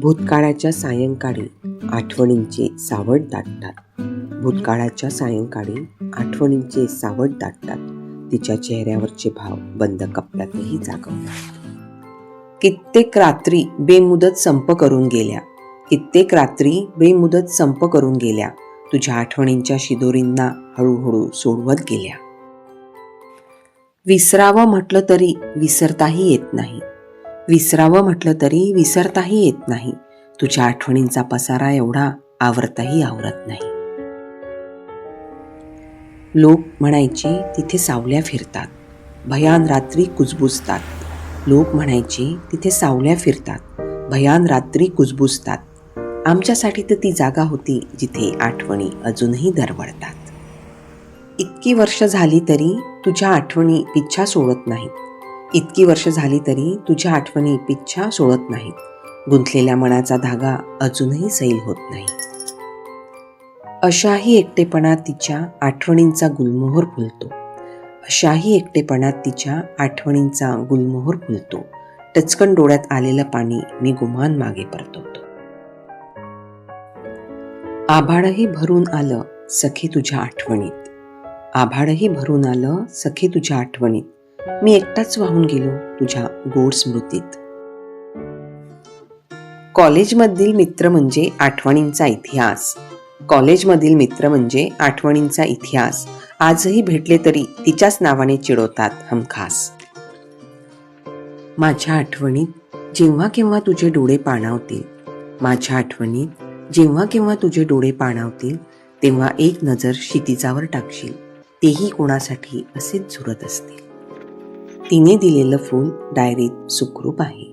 भूतकाळाच्या सायंकाळी आठवणींचे सावट दाटतात. भूतकाळाच्या सायंकाळी आठवणींचे सावट दाटतात. तिच्या चेहऱ्यावरचे भाव बंद कप्प्यातही जागवतात. कित्येक रात्री बेमुदत संप करून गेल्या. कित्येक रात्री बेमुदत संप करून गेल्या. तुझ्या आठवणींच्या शिदोरींना हळूहळू सोडवत गेल्या. विसरावं म्हटलं तरी विसरताही येत नाही. विसरावं म्हटलं तरी विसरताही येत नाही. तुझ्या आठवणींचा पसारा एवढा आवरताही आवरत नाही. लोक म्हणायचे तिथे सावल्या फिरतात, भयान रात्री कुजबुजतात. लोक म्हणायचे तिथे सावल्या फिरतात, भयान रात्री कुजबुजतात. आमच्यासाठी तर ती जागा होती जिथे आठवणी अजूनही दरवळतात. इतकी वर्ष झाली तरी तुझ्या आठवणी पिच्छा सोडत नाहीत. इतकी वर्ष झाली तरी तुझ्या आठवणी पिच्छा सोडत नाहीत. गुंतलेल्या मनाचा धागा अजूनही सैल होत नाही. अशाही एकटेपणात तिच्या आठवणींचा गुलमोहर फुलतो. अशाही एकटेपणात तिच्या आठवणींचा गुलमोहर फुलतो. टचकन डोळ्यात आलेलं पाणी मी गुमान मागे परतवतो. आभाळही भरून आलं सखे तुझ्या आठवणीत. आभाळही भरून आलं सखे तुझ्या आठवणीत. मी एकटाच वाहून गेलो तुझ्या गोड स्मृतीत. कॉलेजमधील मित्र म्हणजे आठवणींचा इतिहास. कॉलेजमधील मित्र म्हणजे आठवणींचा इतिहास. आजही भेटले तरी तिच्याच नावाने चिडवतात हमखास. माझ्या आठवणीत जेव्हा केव्हा तुझे डोळे पाणावतील. माझ्या आठवणीत जेव्हा केव्हा तुझे डोळे पाणावतील, तेव्हा एक नजर क्षितिजावर टाकशील, तेही कोणासाठी असेच झुरत असतील. तिने दिलेलं फूल डायरीत सुखरूप आहे.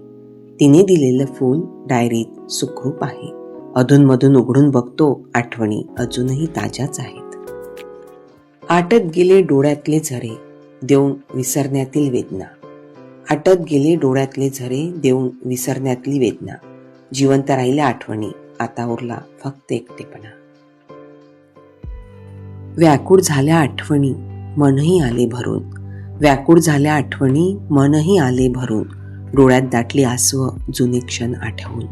तिने दिलेलं फूल डायरीत सुखरूप आहे. अधूनमधून उघडून बघतो, आठवणी अजूनही ताज्याच आहेत. आटत गेले डोळ्यातले झरे देऊन विसरण्यातील वेदना. आटत गेले डोळ्यातले झरे देऊन विसरण्यातली वेदना. जिवंत राहिल्या आठवणी, आता उरला फक्त एकटेपणा. व्याकुळ झाल्या आठवणी, मनही आले भरून. व्याकुळ झाल्या आठवणी, मनही आले भरून. डोळ्यात दाटली आसवं जुने क्षण आठवून.